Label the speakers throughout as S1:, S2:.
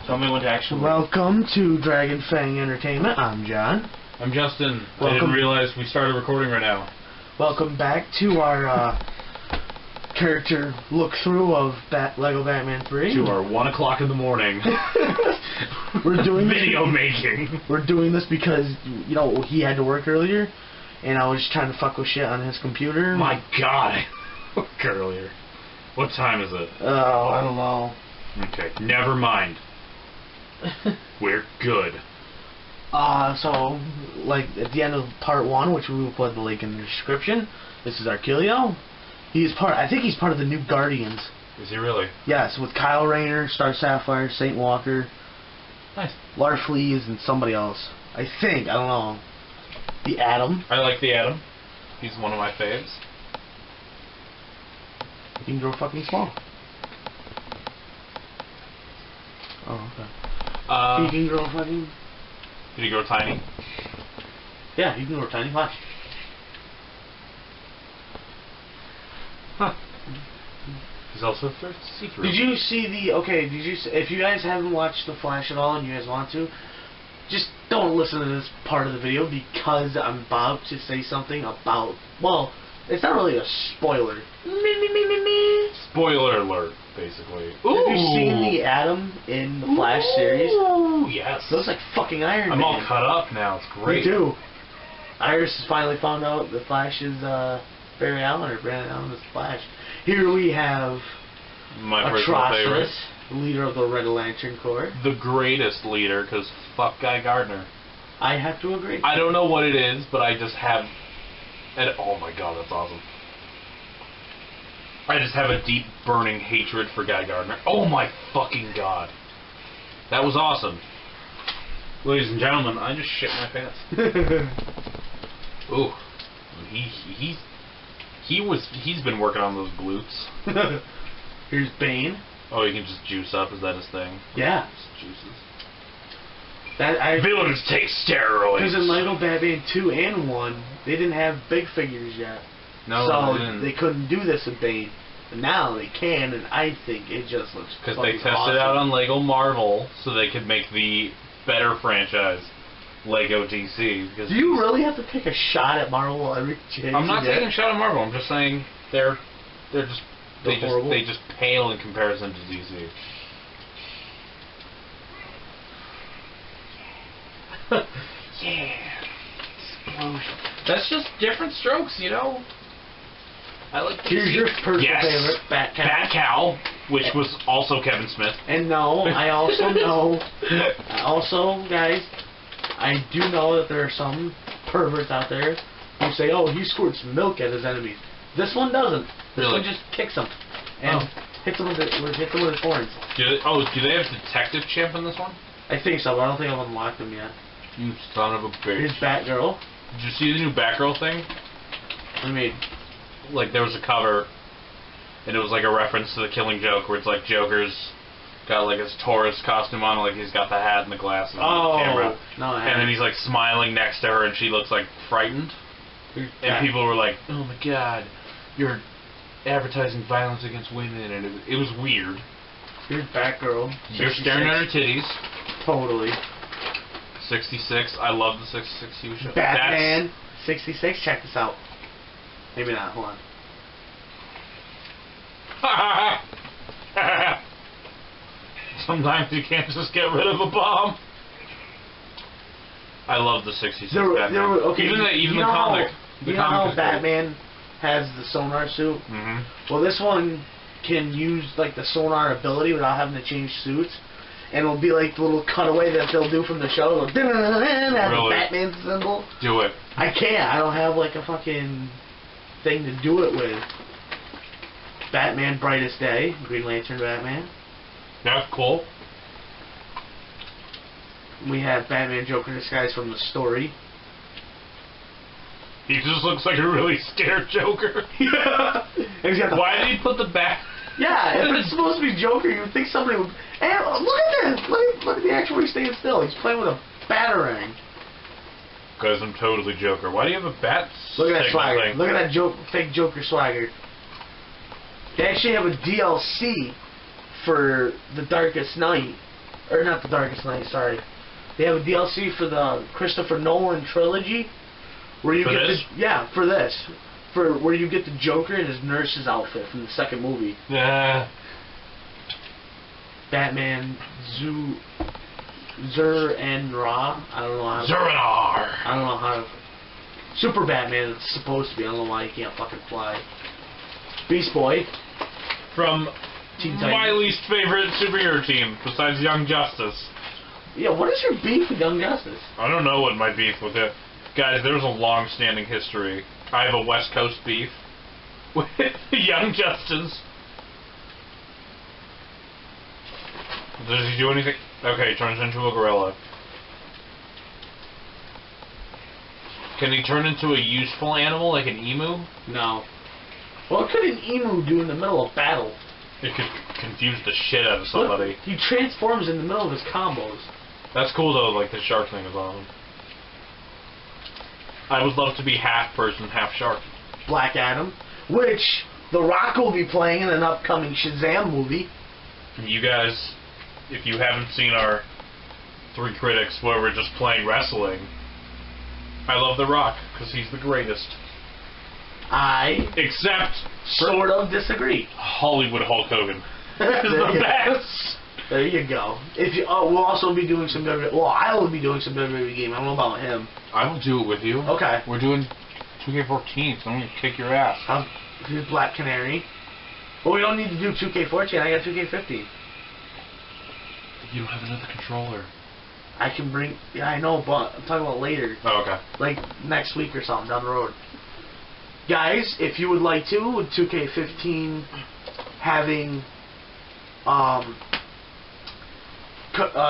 S1: Tell me when to actually...
S2: Welcome to Dragon Fang Entertainment. I'm John.
S1: I'm Justin.
S2: Welcome.
S1: I didn't realize we started recording right now.
S2: Welcome back to our character look-through of Lego Batman 3.
S1: To our 1 o'clock in the morning.
S2: We're doing
S1: video making.
S2: We're doing this because, you know, he had to work earlier, and I was trying to fuck with shit on his computer.
S1: My God, I worked earlier. What time is it?
S2: Oh, I don't know.
S1: Okay, never mind. We're good.
S2: So, like, at the end of part 1, which we will put the link in the description, this is Arkelio. I think he's part of the new Guardians.
S1: Is he really?
S2: Yes, with Kyle Rayner, Star Sapphire, Saint Walker.
S1: Nice.
S2: Larfleeze and somebody else. I think, I don't know. The Atom.
S1: I like the Atom. He's one of my faves.
S2: You can grow fucking small. Oh, okay. He can grow fucking...
S1: Did he grow tiny?
S2: Yeah, he can grow tiny. Watch.
S1: Huh. He's also see-through.
S2: Did you see the... Okay, did you... If you guys haven't watched The Flash at all and you guys want to, just don't listen to this part of the video because I'm about to say something about... Well, it's not really a spoiler.
S1: Spoiler alert, basically.
S2: Ooh. Have you seen the Atom in the Flash series?
S1: Ooh, yes.
S2: Looks like fucking Iron Man.
S1: I'm all cut up now. It's great.
S2: Me too. Iris has finally found out the Flash is Barry Allen, or Brandon Allen is Flash. Here we have
S1: my personal favorite.
S2: Atrocitus, leader of the Red Lantern Corps.
S1: The greatest leader, because fuck Guy Gardner.
S2: I have to agree.
S1: I don't know what it is, but I just have... And, oh my God, that's awesome. I just have a deep, burning hatred for Guy Gardner. Oh my fucking God. That was awesome. Ladies and gentlemen, I just shit my pants. Ooh. He's been working on those glutes.
S2: Here's Bane.
S1: Oh, he can just juice up, is that his thing?
S2: Yeah.
S1: Just juices.
S2: Villains
S1: take steroids.
S2: Because in Lego Batman 2 and 1, they didn't have big figures yet.
S1: No,
S2: so they couldn't do this with Bane. But now they can, and I think it just looks
S1: because they tested it out on Lego Marvel, so they could make the better franchise, Lego DC. Because
S2: do you really have to take a shot at Marvel every chance?
S1: I'm not taking a shot at Marvel. I'm just saying they just pale in comparison to DC. Yeah. Explosion. That's just different strokes, you know. I like
S2: Here's your personal favorite, Bat-Cow.
S1: Bat-Cow, which was also Kevin Smith.
S2: And no, I also know, guys, I do know that there are some perverts out there who say, oh, he squirts milk at his enemies. This one doesn't. This one just kicks them and hits them with his horns.
S1: Do they have Detective Chimp in this one?
S2: I think so, but I don't think I've unlocked them yet.
S1: You son of a bitch.
S2: Here's Batgirl.
S1: Did you see the new Batgirl thing?
S2: I mean,
S1: like, there was a cover, and it was like a reference to the Killing Joke, where it's like Joker's got like his Taurus costume on, like he's got the hat and the glasses and the camera.
S2: No,
S1: and then he's like smiling next to her, and she looks like frightened. And people were like, oh my God, you're advertising violence against women, and it was weird.
S2: Here's Batgirl.
S1: You're staring at her titties.
S2: Totally.
S1: 66. I love the 66 Hue show.
S2: Batman 66. Check this out. Maybe not. Hold on.
S1: Sometimes you can't just get rid of a bomb. I love the 66 Batman.
S2: Okay,
S1: even the comic.
S2: You know how Batman has the sonar suit?
S1: Mm-hmm.
S2: Well, this one can use like the sonar ability without having to change suits. And it'll be like the little cutaway that they'll do from the show. It'll have the Batman symbol.
S1: Do it.
S2: I can't. I don't have like a fucking thing to do it with. Batman Brightest Day. Green Lantern Batman.
S1: That's cool.
S2: We have Batman Joker disguised from the story.
S1: He just looks like a really scared Joker.
S2: Yeah.
S1: Why did he put the bat...
S2: Yeah, if it's supposed to be Joker, you would think somebody would... Hey, look at this! Look at the actual way he's staying still. He's playing with a batarang.
S1: Because I'm totally Joker. Why do you have a bat?
S2: Look at that swagger. Thing? Look at that fake Joker swagger. They actually have a DLC for The Darkest Night or not The Darkest Knight, sorry. They have a DLC for the Christopher Nolan trilogy, where you get for this, for where you get the Joker in his nurse's outfit from the second movie.
S1: Yeah.
S2: Batman Zur-En-Ra. I don't know how.
S1: Zur-En-Ar.
S2: I don't know how to. Super Batman. It's supposed to be. I don't know why he can't fucking fly. Beast Boy.
S1: From
S2: Teen
S1: my
S2: Titans.
S1: least favorite superhero team, besides Young Justice.
S2: Yeah, what is your beef with Young Justice?
S1: I don't know what my beef with it. Guys, there's a long-standing history. I have a West Coast beef with Young Justice. Does he do anything? Okay, turns into a gorilla. Can he turn into a useful animal like an emu?
S2: No. What could an emu do in the middle of battle?
S1: It could confuse the shit out of somebody.
S2: Look, he transforms in the middle of his combos.
S1: That's cool though, like the shark thing is awesome. I would love to be half person, half shark.
S2: Black Adam, which The Rock will be playing in an upcoming Shazam movie.
S1: You guys, if you haven't seen our 3 critics where we're just playing wrestling, I love The Rock because he's the greatest. Except
S2: sort of disagree.
S1: Hollywood Hulk Hogan is
S2: the
S1: best.
S2: There you go. If you, we'll also be doing some WWE. Well, I will be doing some WWE game. I don't know about him.
S1: I will do it with you.
S2: Okay.
S1: We're doing 2K14, so I'm gonna kick your ass.
S2: I'll do Black Canary. Well, we don't need to do 2K14. I got 2K15.
S1: You don't have another controller.
S2: I can bring. Yeah, I know, but I'm talking about later.
S1: Oh, okay.
S2: Like next week or something down the road. Guys, if you would like to, with 2K15 having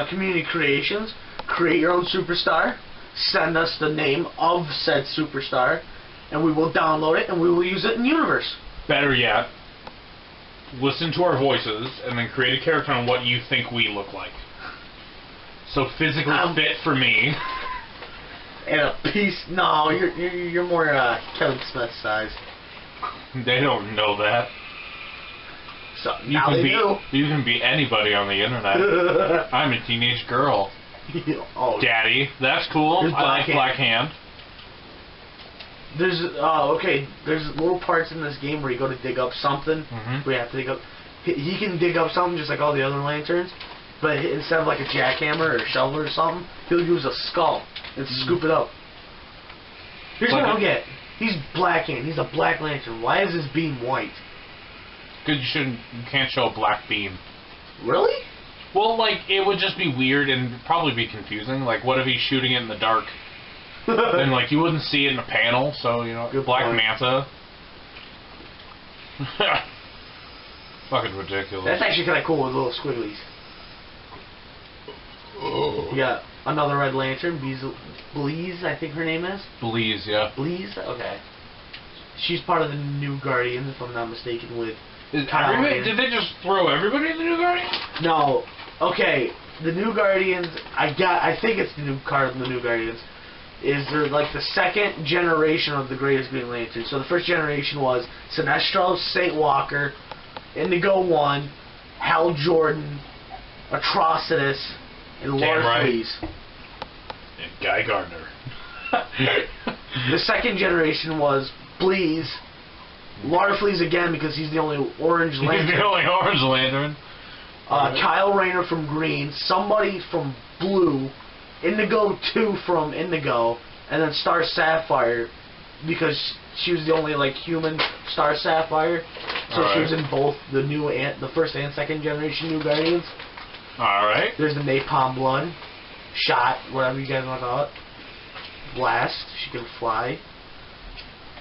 S2: community creations, create your own superstar, send us the name of said superstar, and we will download it and we will use it in universe.
S1: Better yet, listen to our voices and then create a character on what you think we look like. So physically fit for me.
S2: And a piece. No, you're more Kevin Smith size.
S1: They don't know that.
S2: So now they do.
S1: You can be anybody on the internet. I'm a teenage girl.
S2: Oh,
S1: Daddy, that's cool. I like Black Hand.
S2: There's okay. There's little parts in this game where you go to dig up something. We have to dig up. He can dig up something just like all the other lanterns, but instead of like a jackhammer or a shovel or something, he'll use a skull and scoop it up. Here's what I don't get. He's Black Hand. He's a Black Lantern. Why is his beam white?
S1: Because you can't show a black beam.
S2: Really?
S1: Well, like, it would just be weird and probably be confusing. Like, what if he's shooting it in the dark? Then, like, you wouldn't see it in a panel, so, you know,
S2: Good
S1: Black
S2: point.
S1: Manta. Fucking ridiculous.
S2: That's actually kind of cool with little squigglies. You got another Red Lantern, Bleeze, I think her name is.
S1: Bleeze, yeah.
S2: Bleeze? Okay. She's part of the New Guardians, if I'm not mistaken, with
S1: Did they just throw everybody in the New Guardians?
S2: No. Okay, the New Guardians, I think it's the New Guardians, is they're like the second generation of the greatest Green Lantern. So the first generation was Sinestro, St. Walker, Indigo 1, Hal Jordan, Atrocitus, and Lord Fleas.
S1: And Guy Gardner.
S2: The second generation was Bleeze, Larfleeze again because he's the only orange lantern.
S1: He's the only orange lantern.
S2: Kyle Rayner from Green, somebody from Blue, Indigo 2 from Indigo, and then Star Sapphire because she was the only like human Star Sapphire. So she was in both the first and second generation New Guardians.
S1: Alright.
S2: There's the Napalm Blood, Shot, whatever you guys want to call it. Blast, she can fly.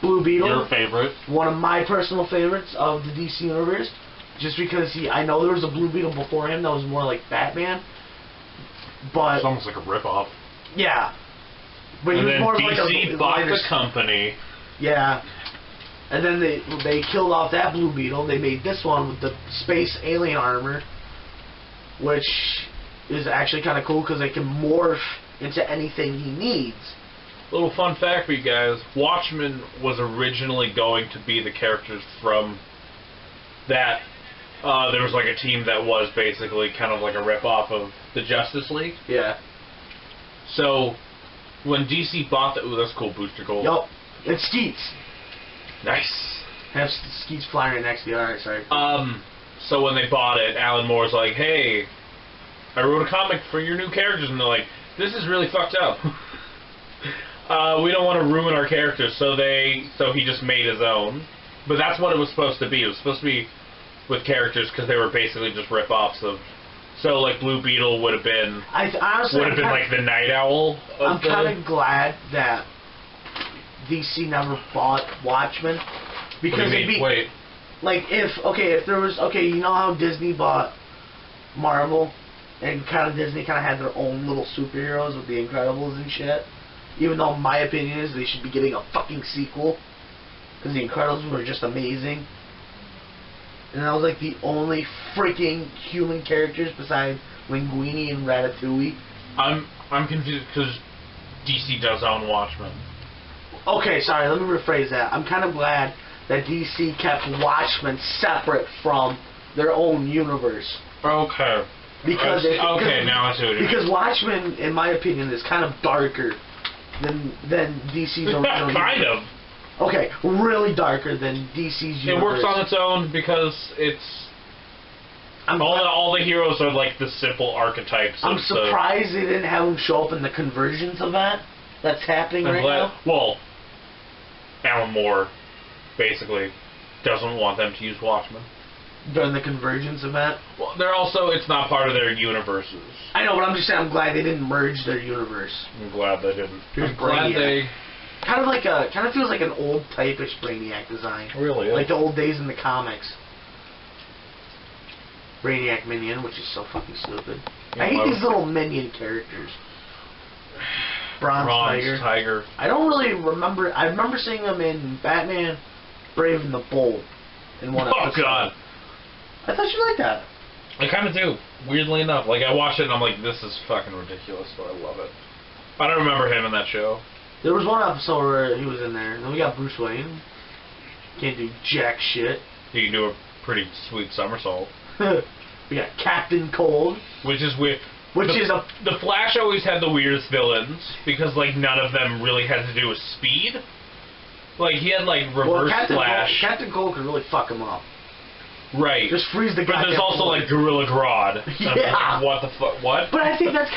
S2: Blue Beetle.
S1: Your favorite.
S2: One of my personal favorites of the DC Universe. Just because I know there was a Blue Beetle before him that was more like Batman. But
S1: it's almost like a rip-off.
S2: Yeah. But
S1: and
S2: he was
S1: then
S2: more
S1: DC
S2: like a
S1: bought the company.
S2: Yeah. And then they killed off that Blue Beetle. They made this one with the space alien armor, which is actually kind of cool because they can morph into anything he needs.
S1: Little fun fact for you guys, Watchmen was originally going to be the characters from that there was like a team that was basically kind of like a rip-off of the Justice League.
S2: Yeah.
S1: So, when DC bought the... Ooh, that's cool, Booster Gold.
S2: Yup. It's Skeets.
S1: Nice.
S2: Have Skeets flying right next to the alright, sorry.
S1: So when they bought it, Alan Moore's like, hey, I wrote a comic for your new characters, and they're like, this is really fucked up. We don't want to ruin our characters, so he just made his own. But that's what it was supposed to be. It was supposed to be with characters because they were basically just rip-offs of... So, like, Blue Beetle would have been...
S2: honestly,
S1: would have been like the Night Owl.
S2: I'm kind of glad that DC never bought Watchmen. Because it'd be...
S1: Wait.
S2: Like, if there was... Okay, you know how Disney bought Marvel? And Disney kind of had their own little superheroes with The Incredibles and shit? Even though my opinion is they should be getting a fucking sequel. Because The Incredibles were just amazing. And that was like the only freaking human characters besides Linguini and Ratatouille.
S1: I'm confused because DC does own Watchmen.
S2: Okay, sorry, let me rephrase that. I'm kind of glad that DC kept Watchmen separate from their own universe.
S1: Okay.
S2: Because
S1: now I see what you mean.
S2: Because Watchmen, in my opinion, is kind of darker than DC's original
S1: kind
S2: universe.
S1: of.
S2: Okay, really darker than DC's universe.
S1: It works on its own because it's... All the heroes are like the simple archetypes.
S2: I'm surprised they didn't have them show up in the Convergence event that's happening right now.
S1: Well, Alan Moore basically doesn't want them to use Watchmen.
S2: During the Convergence event?
S1: Well, they're also... It's not part of their universes.
S2: I know, but I'm just saying I'm glad they didn't merge their universe.
S1: I'm glad they didn't.
S2: Here's
S1: I'm glad they...
S2: Kind of feels like an old type-ish Brainiac design.
S1: Really?
S2: Like the old days in the comics. Brainiac Minion, which is so fucking stupid.
S1: Yeah,
S2: I hate these little minion characters. Bronze Tiger. I don't really remember... I remember seeing them in Batman, Brave and the Bold. In one episode.
S1: Oh, God.
S2: I thought you liked that.
S1: I kind of do. Weirdly enough. Like, I watched it and I'm like, this is fucking ridiculous, but I love it. I don't remember him in that show.
S2: There was one episode where he was in there, and then we got Bruce Wayne. Can't do jack shit.
S1: He can do a pretty sweet somersault.
S2: We got Captain Cold.
S1: Which is weird. The Flash always had the weirdest villains, because, like, none of them really had to do with speed. Like, he had, like, reverse Flash.
S2: Captain Cold could really fuck him up.
S1: Right.
S2: Just freeze the guy.
S1: But there's also, like, Gorilla Grodd.
S2: Yeah.
S1: Like, what the fuck? What?
S2: But I think that's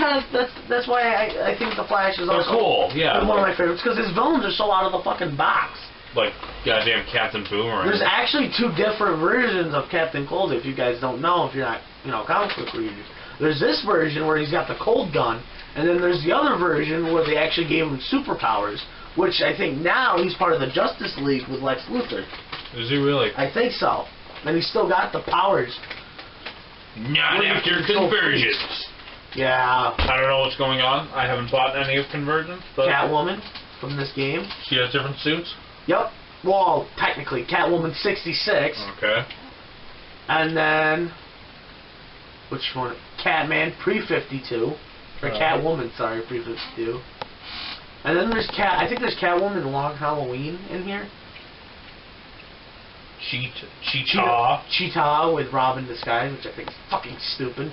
S2: that's why I think the Flash is also
S1: cool. Yeah.
S2: one of my favorites, because his villains are so out of the fucking box.
S1: Like goddamn Captain Boomerang.
S2: There's actually two different versions of Captain Cold. If you guys don't know, if you're not comic book readers, there's this version where he's got the cold gun, and then there's the other version where they actually gave him superpowers, which I think now he's part of the Justice League with Lex Luthor.
S1: Is he really?
S2: I think so. And he's still got the powers.
S1: Not after Convergence.
S2: Yeah.
S1: I don't know what's going on. I haven't bought any of Convergence. But
S2: Catwoman from this game.
S1: She has different suits?
S2: Yep. Well, technically, Catwoman 66.
S1: Okay.
S2: And then... Which one? Catman pre-52. Or Catwoman, sorry, pre-52. And then there's I think there's Catwoman Long Halloween in here. Cheetah with Robin disguise, which I think is fucking stupid.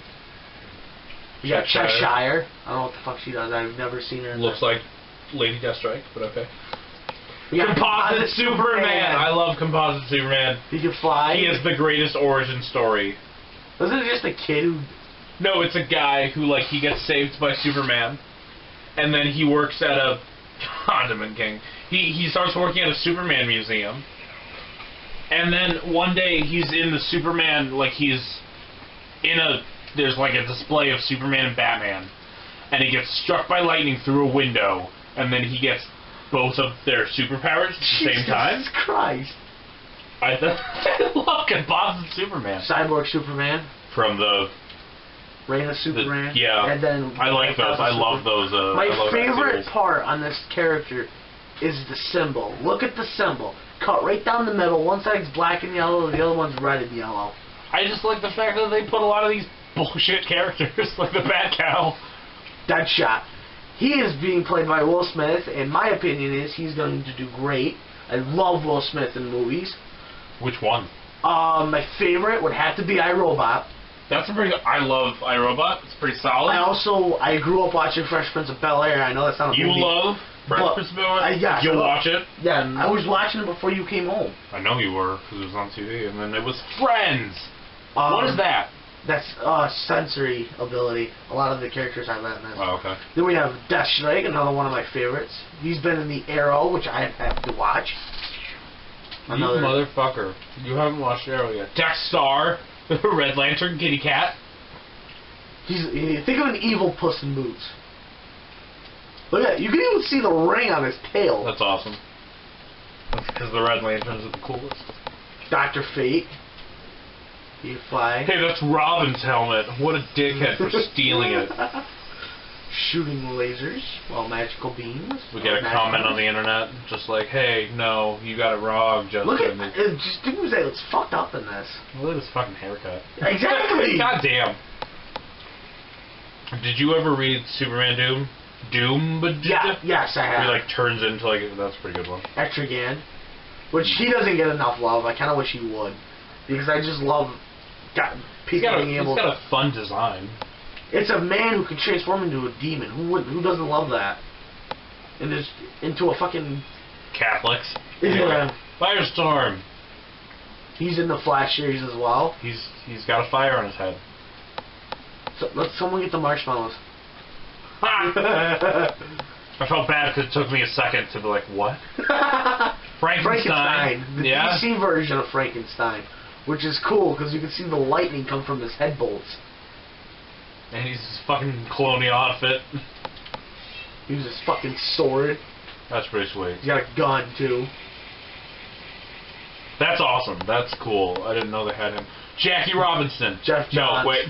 S2: You got Cheshire. I don't know what the fuck she does. I've never seen her.
S1: Looks like Lady Deathstrike, but okay.
S2: Composite
S1: Superman. I love Composite Superman.
S2: He can fly.
S1: He has the greatest origin story.
S2: Wasn't it just a kid who...
S1: No, it's a guy who, like, he gets saved by Superman, and then he works at a Condiment King. He starts working at a Superman museum, and then one day he's in the Superman, like, he's in a... There's, like, a display of Superman and Batman, and he gets struck by lightning through a window, and then he gets both of their superpowers at the same time.
S2: Jesus Christ.
S1: I love Composite Superman.
S2: Cyborg Superman.
S1: From the...
S2: Reign of Superman.
S1: Yeah.
S2: And then
S1: I like those. I love those.
S2: My favorite part on this character is the symbol. Look at the symbol. Cut right down the middle. One side's black and yellow, the other one's red and yellow.
S1: I just like the fact that they put a lot of these bullshit characters, like the Bat Cow.
S2: Deadshot. He is being played by Will Smith, and my opinion is he's going to do great. I love Will Smith in movies.
S1: Which one?
S2: My favorite would have to be iRobot.
S1: That's a pretty good. I love iRobot. It's pretty solid.
S2: I grew up watching Fresh Prince of Bel-Air. I know that's not a
S1: You
S2: movie.
S1: love Fresh Prince of Bel-Air?
S2: Yeah.
S1: You'll watch it?
S2: Yeah, I was watching it before you came home.
S1: I know you were, because it was on TV. And then it was Friends.
S2: Um,
S1: What is that?
S2: That's sensory ability. A lot of the characters have that in this.
S1: Oh, okay.
S2: Then we have Deathstrike, another one of my favorites. He's been in the Arrow, which I have to watch.
S1: You motherfucker. You haven't watched Arrow yet. Deathstar, Red Lantern, Kitty Cat.
S2: Think of an evil Puss in Boots. Look at that. You can even see the ring on his tail.
S1: That's awesome. That's because the Red Lanterns are the coolest.
S2: Dr. Fate. He fly.
S1: Hey, that's Robin's helmet. What a dickhead for stealing it.
S2: Shooting lasers, magical beams.
S1: We get a comment on the internet, just like, hey, no, you got it wrong, Justin.
S2: Look at just people say it's fucked up in this.
S1: Look at this fucking haircut.
S2: Exactly.
S1: God damn. Did you ever read Superman Doom?
S2: Yes, I have.
S1: He like turns into like that's a pretty good one.
S2: Etrigan, which he doesn't get enough love. I kind of wish he would, because I just love people being able.
S1: He's got a fun design.
S2: It's a man who can transform into a demon. Who doesn't love that? And just into a fucking
S1: Catholics.
S2: Yeah.
S1: Firestorm.
S2: He's in the Flash series as well.
S1: He's got a fire on his head.
S2: So, let someone get the marshmallows.
S1: I felt bad because it took me a second to be like, what? Frankenstein.
S2: The DC version of Frankenstein, which is cool because you can see the lightning come from his head bolts.
S1: And he's his fucking colonial outfit.
S2: He was his fucking sword.
S1: That's pretty sweet.
S2: He's got a gun too.
S1: That's awesome. That's cool. I didn't know they had him. Jackie Robinson.
S2: Jeff Johns.
S1: No, wait.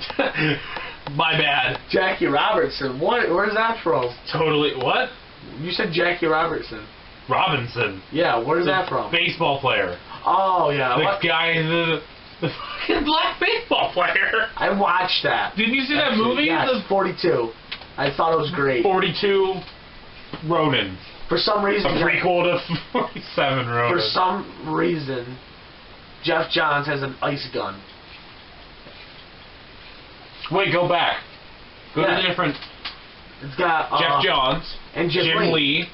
S1: My bad.
S2: Jackie Robertson. Where's that from?
S1: Totally. What?
S2: You said Jackie Robertson.
S1: Robinson.
S2: Yeah, where's
S1: The
S2: that from?
S1: Baseball player.
S2: Oh, yeah.
S1: The guy, the fucking black baseball player.
S2: I watched that.
S1: Didn't you see that movie?
S2: Yes, 42. I thought it was great.
S1: 42 Ronin.
S2: For some reason...
S1: A prequel to 47 Ronin.
S2: For some reason, Jeff Johns has an ice gun.
S1: Wait, go back. Go to the different...
S2: It's got...
S1: Jeff Johns.
S2: And Jim Lee.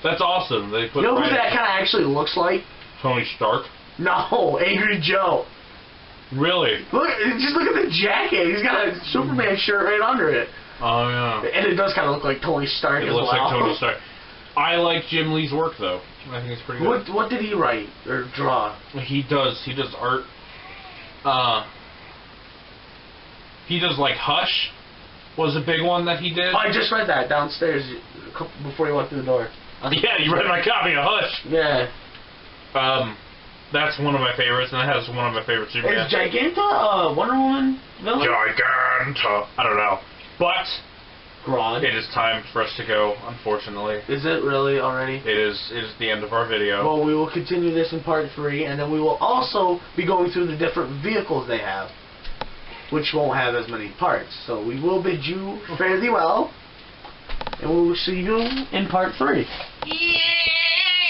S1: That's awesome. They put
S2: you know who that kind of actually looks like?
S1: Tony Stark.
S2: No, Angry Joe.
S1: Really?
S2: Just look at the jacket. He's got a Superman shirt right under it.
S1: Oh, yeah.
S2: And it does kind of look like Tony Stark as well.
S1: It looks like Tony Stark. I like Jim Lee's work, though. I think it's pretty good.
S2: What did he write or draw?
S1: He does art. He does, like, Hush was a big one that he did.
S2: Oh, I just read that downstairs before you walked through the door.
S1: Yeah, you read my copy of Hush.
S2: Yeah.
S1: That's one of my favorites, and it has one of my favorite Superman.
S2: Is Giganta Wonder Woman villain?
S1: Giganta. I don't know. But
S2: Grodd.
S1: it is time for us to go, unfortunately.
S2: Is it really already?
S1: It is the end of our video.
S2: Well, we will continue this in part 3, and then we will also be going through the different vehicles they have, which won't have as many parts. So we will bid you fare thee well, and we will see you in part 3.
S1: Yeah!